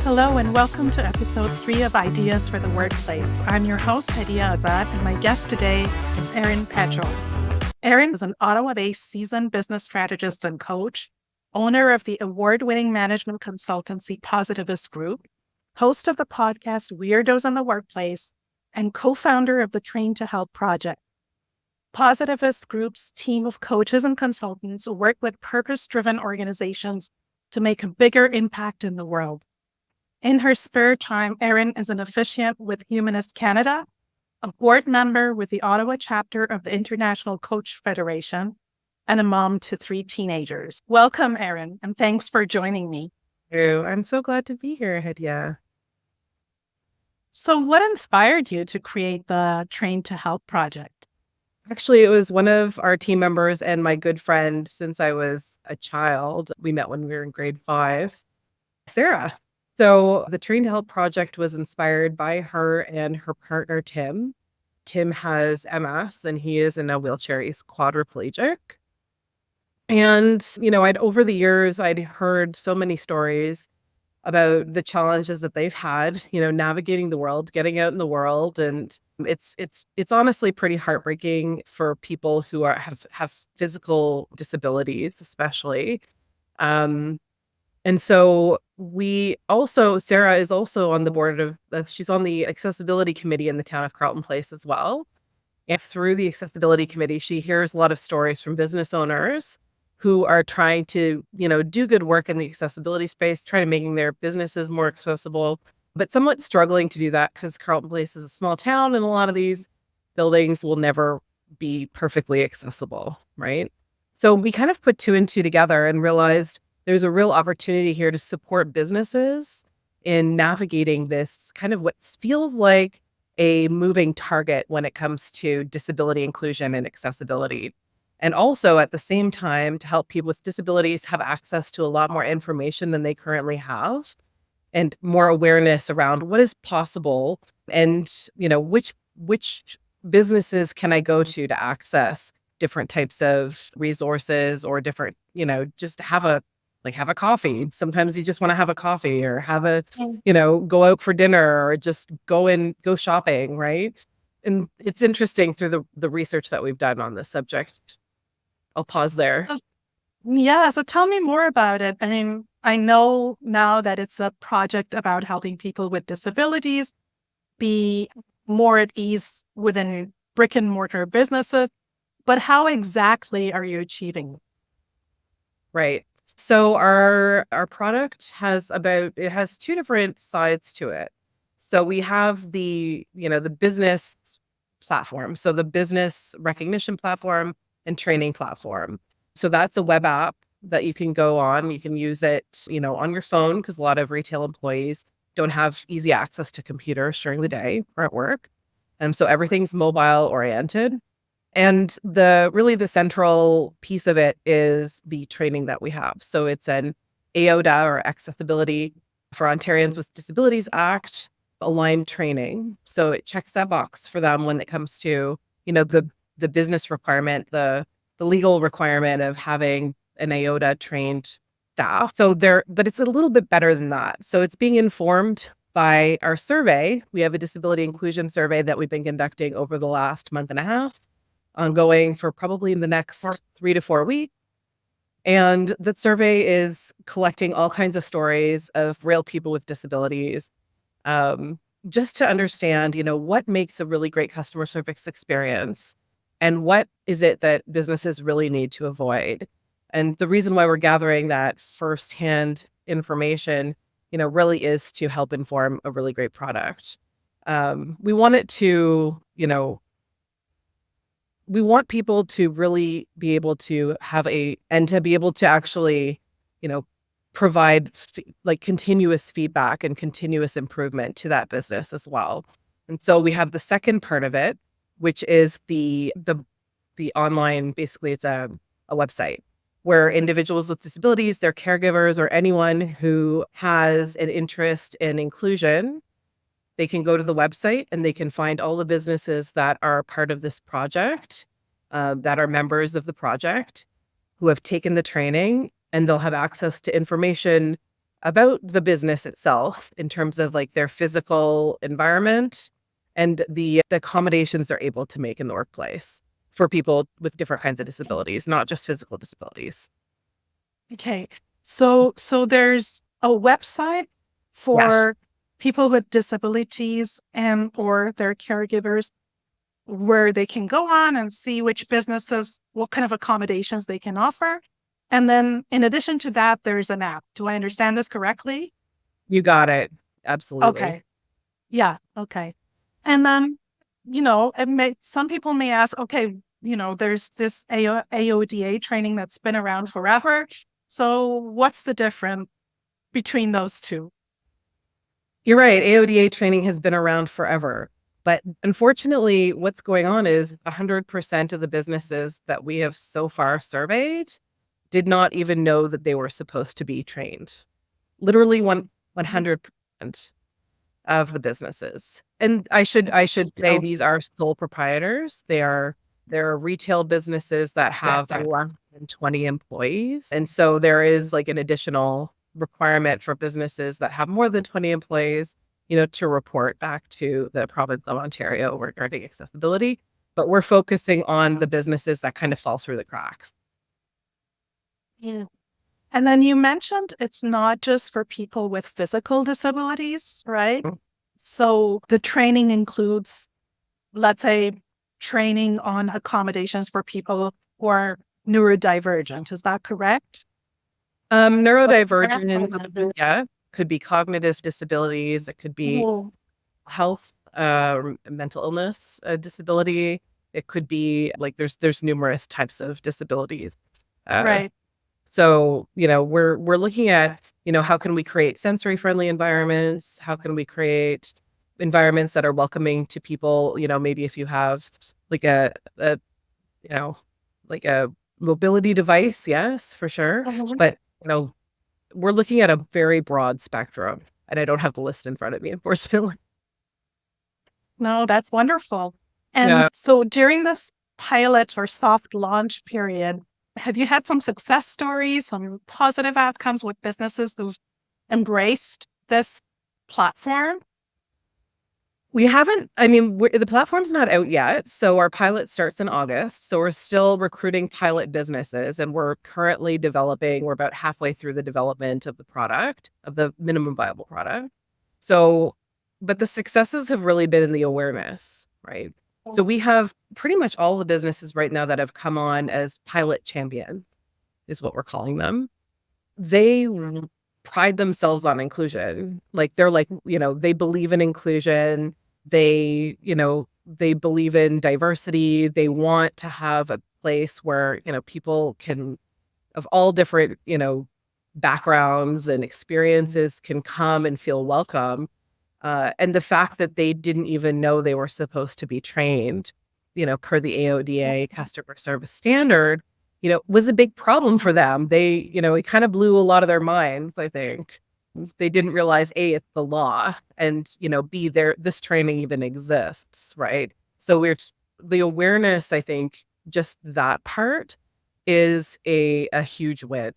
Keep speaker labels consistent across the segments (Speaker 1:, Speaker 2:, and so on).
Speaker 1: Hello and welcome to episode 3 of Ideas for the Workplace. I'm your host, Hadiya Azad, and my guest today is Erin Patchell. Erin is an Ottawa-based seasoned business strategist and coach, owner of the award-winning management consultancy Positivist Group, host of the podcast Weirdos in the Workplace, and co-founder of the Train to Help project. Positivist Group's team of coaches and consultants work with purpose-driven organizations to make a bigger impact in the world. In her spare time, Erin is an officiant with Humanist Canada, a board member with the Ottawa chapter of the International Coach Federation, and a mom to 3 teenagers. Welcome, Erin, and thanks for joining me.
Speaker 2: I'm so glad to be here, Hadiya.
Speaker 1: So what inspired you to create the Train to Help project?
Speaker 2: Actually, it was one of our team members and my good friend since I was a child. We met when we were in grade 5, Sarah. So the Train to Help project was inspired by her and her partner, Tim. Tim has MS and he is in a wheelchair. He's quadriplegic. And, over the years, I'd heard so many stories about the challenges that they've had, navigating the world, getting out in the world. And it's honestly pretty heartbreaking for people who have physical disabilities, especially. And so Sarah is also on the board of, she's on the accessibility committee in the town of Carleton Place as well. And through the accessibility committee, she hears a lot of stories from business owners who are trying to, do good work in the accessibility space, trying to making their businesses more accessible, but somewhat struggling to do that because Carleton Place is a small town and a lot of these buildings will never be perfectly accessible, right? So we kind of put 2 and 2 together and realized there's a real opportunity here to support businesses in navigating this kind of what feels like a moving target when it comes to disability inclusion and accessibility. And also at the same time to help people with disabilities have access to a lot more information than they currently have and more awareness around what is possible and, which businesses can I go to access different types of resources or different, just have a coffee. Sometimes you just want to have a coffee or have go out for dinner or just go shopping, right? And it's interesting through the research that we've done on this subject. I'll pause there.
Speaker 1: Yeah, so tell me more about it. I mean, I know now that it's a project about helping people with disabilities be more at ease within brick and mortar businesses, but how exactly are you achieving?
Speaker 2: Right. So our product has 2 different sides to it. So we have the business platform, so the business recognition platform and training platform. So that's a web app that you can go on. You can use it, on your phone because a lot of retail employees don't have easy access to computers during the day or at work. And so everything's mobile oriented. And the central piece of it is the training that we have. So it's an AODA or Accessibility for Ontarians with Disabilities Act aligned training. So it checks that box for them when it comes to, the business requirement, the legal requirement of having an AODA trained staff. But it's a little bit better than that. So it's being informed by our survey. We have a disability inclusion survey that we've been conducting over the last month and a half, ongoing for probably the next 3 to 4 weeks. And that survey is collecting all kinds of stories of real people with disabilities, just to understand, what makes a really great customer service experience and what is it that businesses really need to avoid. And the reason why we're gathering that firsthand information, really is to help inform a really great product. We want it to, we want people to really be able to to be able to actually, provide continuous feedback and continuous improvement to that business as well. And so we have the second part of it, which is the online, basically it's a website where individuals with disabilities, their caregivers, or anyone who has an interest in inclusion, they can go to the website and they can find all the businesses that are part of this project, that are members of the project, who have taken the training, and they'll have access to information about the business itself in terms of like their physical environment and the accommodations they're able to make in the workplace for people with different kinds of disabilities, not just physical disabilities.
Speaker 1: Okay. So there's a website
Speaker 2: Yes,
Speaker 1: for people with disabilities and or their caregivers where they can go on and see which businesses, what kind of accommodations they can offer. And then in addition to that, there's an app. Do I understand this correctly?
Speaker 2: you got it. Absolutely.
Speaker 1: Okay. Yeah. Okay. And then, some people may ask, okay, there's this AODA training that's been around forever. So what's the difference between those two?
Speaker 2: You're right. AODA training has been around forever. But unfortunately, what's going on is 100% of the businesses that we have so far surveyed did not even know that they were supposed to be trained. Literally 100% of the businesses. And I should say these are sole proprietors. They're retail businesses that have less than 20 employees. And so there is like an additional requirement for businesses that have more than 20 employees, to report back to the province of Ontario regarding accessibility. But we're focusing on the businesses that kind of fall through the cracks.
Speaker 1: Yeah. And then you mentioned it's not just for people with physical disabilities, right?
Speaker 2: Mm.
Speaker 1: So the training includes, let's say, training on accommodations for people who are neurodivergent. Is that correct?
Speaker 2: Neurodivergent, yeah, could be cognitive disabilities. It could be
Speaker 1: Oh,
Speaker 2: health, mental illness, disability. It could be like there's numerous types of disabilities. Uh,
Speaker 1: right.
Speaker 2: so we're looking at how can we create sensory friendly environments? How can we create environments that are welcoming to people? Maybe if you have like a you know like a mobility device, yes, for sure.
Speaker 1: Mhm.
Speaker 2: But we're looking at a very broad spectrum, and I don't have the list in front of me, unfortunately.
Speaker 1: No, that's wonderful.
Speaker 2: Yeah.
Speaker 1: And so during this pilot or soft launch period, have you had some success stories, some positive outcomes with businesses who've embraced this platform?
Speaker 2: We haven't, I mean, the platform's not out yet. So our pilot starts in August. So we're still recruiting pilot businesses, and we're currently we're about halfway through the development of the product, of the minimum viable product. So, but the successes have really been in the awareness, right? So we have pretty much all the businesses right now that have come on as pilot champion, is what we're calling them. They pride themselves on inclusion. Like they're like, they believe in inclusion. They believe in diversity. They want to have a place where, people can of all different, backgrounds and experiences can come and feel welcome. And the fact that they didn't even know they were supposed to be trained, per the AODA customer service standard, was a big problem for them. It kind of blew a lot of their minds, I think. They didn't realize A, it's the law, and B, this training even exists, right? So the awareness, I think, just that part is a huge win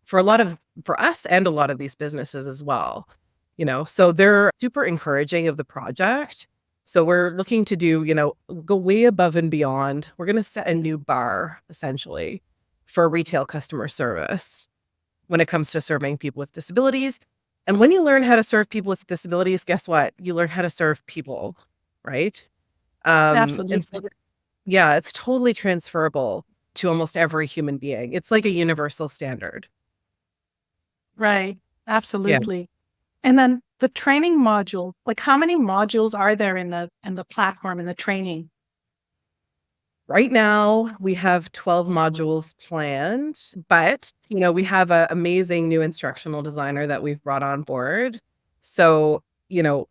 Speaker 2: for us and a lot of these businesses as well. So they're super encouraging of the project. So we're looking to go way above and beyond. We're going to set a new bar essentially for retail customer service when it comes to serving people with disabilities. And when you learn how to serve people with disabilities, guess what? You learn how to serve people, right? And so,
Speaker 1: Absolutely.
Speaker 2: yeah, it's totally transferable to almost every human being. It's like a universal standard.
Speaker 1: Right.
Speaker 2: Yeah.
Speaker 1: Absolutely. And then the training module, like how many modules are there in the platform in the training?
Speaker 2: Right now, we have 12 modules planned, but we have an amazing new instructional designer that we've brought on board. So,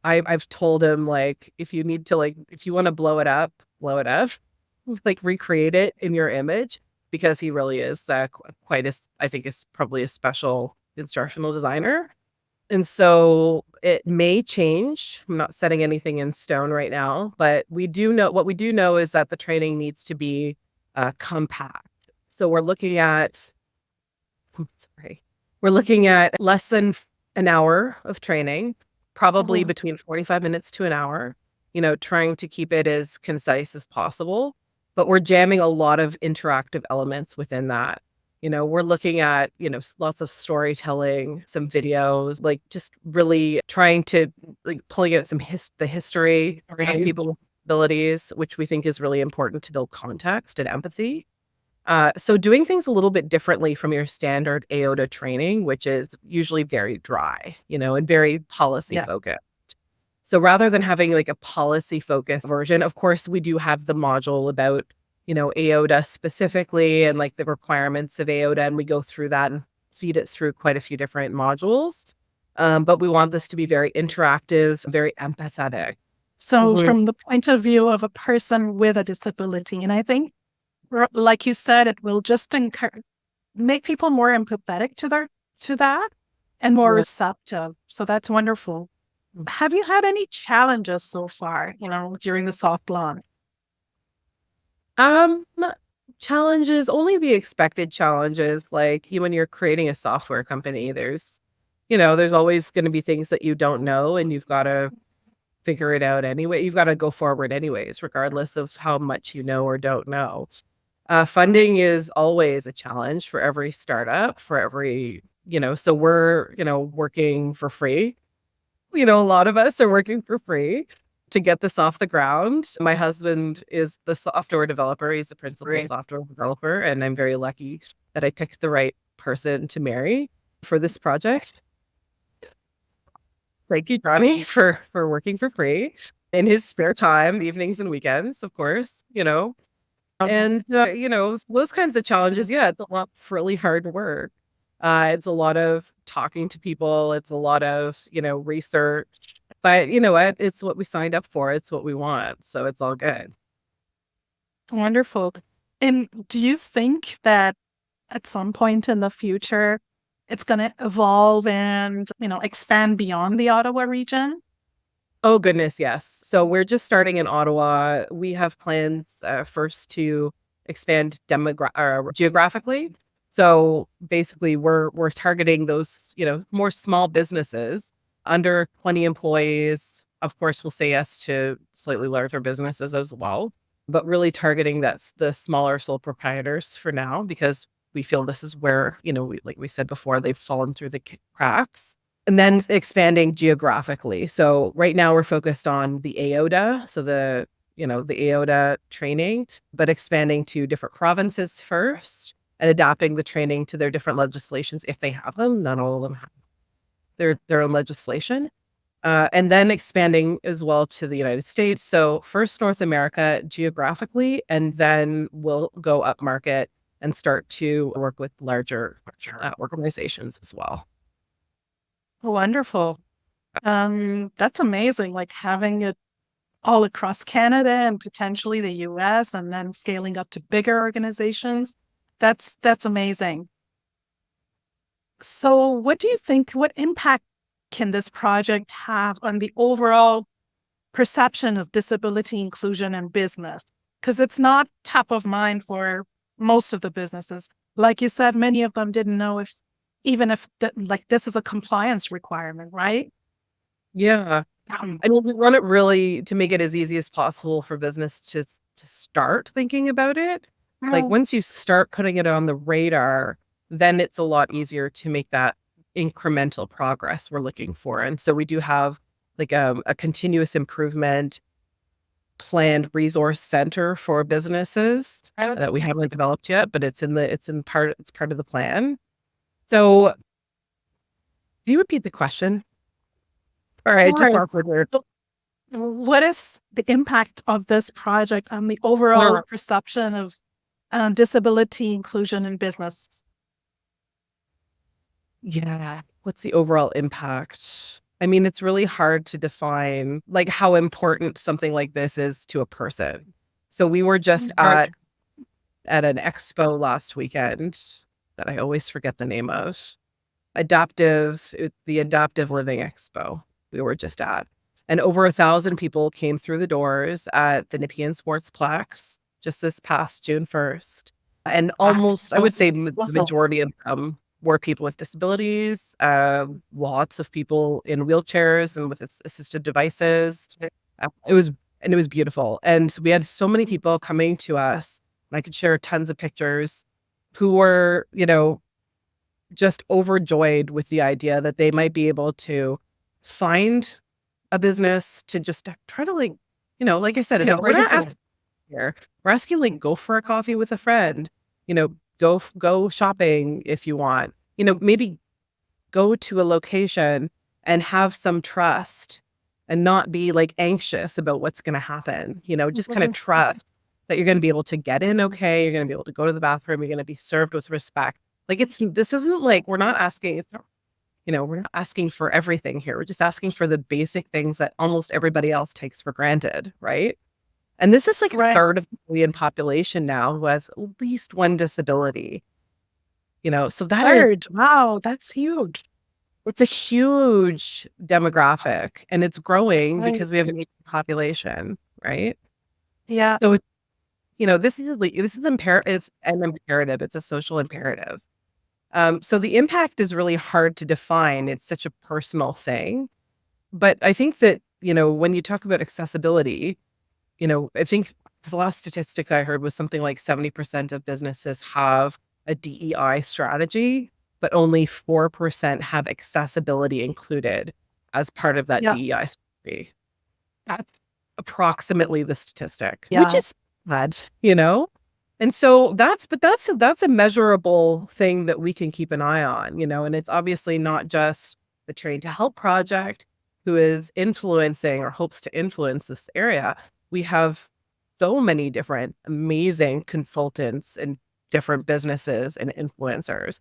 Speaker 2: I've told him like if you need to if you want to blow it up, like recreate it in your image because he really is quite I think is probably a special instructional designer. And so it may change. I'm not setting anything in stone right now, but what we do know is that the training needs to be compact. So we're looking at, sorry, we're looking at less than an hour of training, probably between 45 minutes to an hour, trying to keep it as concise as possible. But we're jamming a lot of interactive elements within that. We're looking at, lots of storytelling, some videos, like just really trying to like pulling out the history of people with disabilities, which we think is really important to build context and empathy. So doing things a little bit differently from your standard AOTA training, which is usually very dry, and very policy focused. So rather than having like a policy focused version, of course, we do have the module about, AOTA specifically and like the requirements of AOTA, and we go through that and feed it through quite a few different modules. But we want this to be very interactive, very empathetic.
Speaker 1: So from the point of view of a person with a disability, and I think, like you said, it will just make people more empathetic to that and more receptive. So that's wonderful. Have you had any challenges so far, during the soft launch?
Speaker 2: Um, Challenges, only the expected challenges. Like when you're creating a software company, there's always going to be things that you don't know, and you've got to figure it out anyway. You've got to go forward anyways, regardless of how much you know or don't know. Funding is always a challenge for every startup, so we're, working for free. A lot of us are working for free to get this off the ground. My husband is the software developer. He's a principal software developer, and I'm very lucky that I picked the right person to marry for this project. Thank you, Johnny, for working for free in his spare time, evenings and weekends, of course, and, those kinds of challenges, it's a lot of really hard work. It's a lot of talking to people. It's a lot of, research. But you know what? It's what we signed up for. It's what we want. So it's all good.
Speaker 1: Wonderful. And do you think that at some point in the future, it's going to evolve and, expand beyond the Ottawa region?
Speaker 2: Oh, goodness, yes. So we're just starting in Ottawa. We have plans first to expand geographically. So basically, we're targeting those, more small businesses under 20 employees. Of course, we'll say yes to slightly larger businesses as well, but really targeting that's the smaller sole proprietors for now, because we feel this is where, like we said before, they've fallen through the cracks. And then expanding geographically. So right now we're focused on the AOTA, so the AOTA training, but expanding to different provinces first and adapting the training to their different legislations if they have them. Not all of them have their own legislation. And then expanding as well to the United States. So first North America geographically, and then we'll go up market and start to work with larger organizations as well.
Speaker 1: Wonderful. That's amazing. Like having it all across Canada and potentially the US, and then scaling up to bigger organizations. That's amazing. So what do you think, what impact can this project have on the overall perception of disability inclusion in business? Because it's not top of mind for most of the businesses. Like you said, many of them didn't know if this is a compliance requirement, right?
Speaker 2: Yeah. I mean, we run it really to make it as easy as possible for business to start thinking about it. Like once you start putting it on the radar, then it's a lot easier to make that incremental progress we're looking for. And so we do have like a continuous improvement planned resource center for businesses that we haven't developed yet, but it's part of the plan. So do you repeat the question? All right, just awkward.
Speaker 1: What is the impact of this project on the overall perception of disability inclusion in business?
Speaker 2: Yeah. What's the overall impact? I mean, it's really hard to define like how important something like this is to a person. So we were just at an expo last weekend that I always forget the name of. The Adaptive Living Expo we were just at. And over 1,000 people came through the doors at the Nepean Sportsplex just this past June 1st. And almost, I would say the majority of them more people with disabilities, lots of people in wheelchairs and with assisted devices. It was beautiful. And we had so many people coming to us, and I could share tons of pictures, who were, just overjoyed with the idea that they might be able to find a business to just try to, like, like I said, we're not asking here. We're asking, like, go for a coffee with a friend, go shopping if you want, maybe go to a location and have some trust and not be, like, anxious about what's going to happen, just kind of trust that you're going to be able to get in okay, you're going to be able to go to the bathroom, you're going to be served with respect. Like, this isn't like, we're not asking, we're not asking for everything here. We're just asking for the basic things that almost everybody else takes for granted, right? And this is like a third of the million population now who has at least one disability. So
Speaker 1: wow, that's huge.
Speaker 2: It's a huge demographic, and it's growing because we have an aging population, right?
Speaker 1: Yeah.
Speaker 2: So this is it's an imperative. It's a social imperative. So the impact is really hard to define. It's such a personal thing. But I think that, when you talk about accessibility, I think the last statistic I heard was something like 70% of businesses have a DEI strategy, but only 4% have accessibility included as part of that DEI strategy. That's approximately the statistic, which is bad, And so that's a measurable thing that we can keep an eye on, and it's obviously not just the Train to Help project who is influencing or hopes to influence this area. We have so many different amazing consultants and different businesses and influencers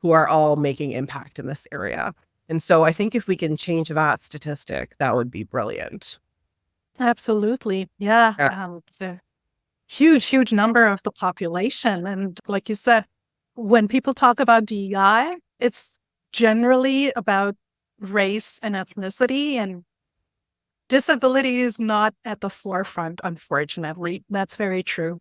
Speaker 2: who are all making impact in this area. And so I think if we can change that statistic, that would be brilliant.
Speaker 1: Absolutely. Yeah. It's a huge number of the population. And like you said, when people talk about DEI, it's generally about race and ethnicity, and disability is not at the forefront, unfortunately. That's very true.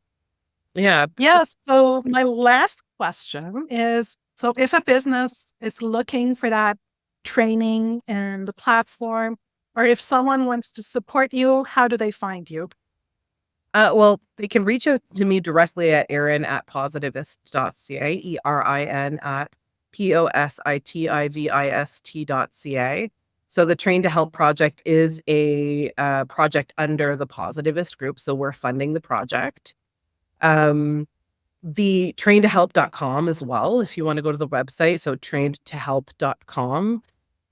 Speaker 2: Yeah.
Speaker 1: Yes. So my last question is, so if a business is looking for that training and the platform, or if someone wants to support you, how do they find you?
Speaker 2: Well, they can reach out to me directly at Erin at positivist.ca, ERIN at positivist.ca. So the Train to Help project is a project under the Positivist group. So we're funding the project. The traintohelp.com as well, if you want to go to the website. So trainedtohelp.com.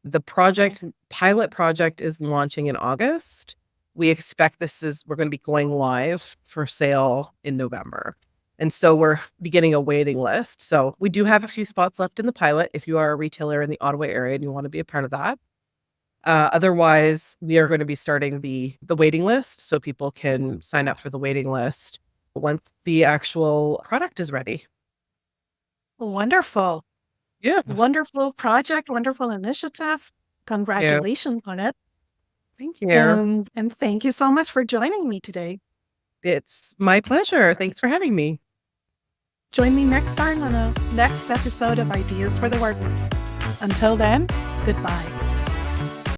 Speaker 2: The pilot project is launching in August. We expect we're going to be going live for sale in November. And so we're beginning a waiting list. So we do have a few spots left in the pilot if you are a retailer in the Ottawa area and you want to be a part of that. Otherwise, we are going to be starting the waiting list so people can sign up for the waiting list once the actual product is ready.
Speaker 1: Wonderful.
Speaker 2: Yeah.
Speaker 1: Wonderful project, wonderful initiative. Congratulations on it.
Speaker 2: Thank you.
Speaker 1: And thank you so much for joining me today.
Speaker 2: It's my pleasure. Thanks for having me.
Speaker 1: Join me next time on a next episode of Ideas for the Workplace. Until then, goodbye.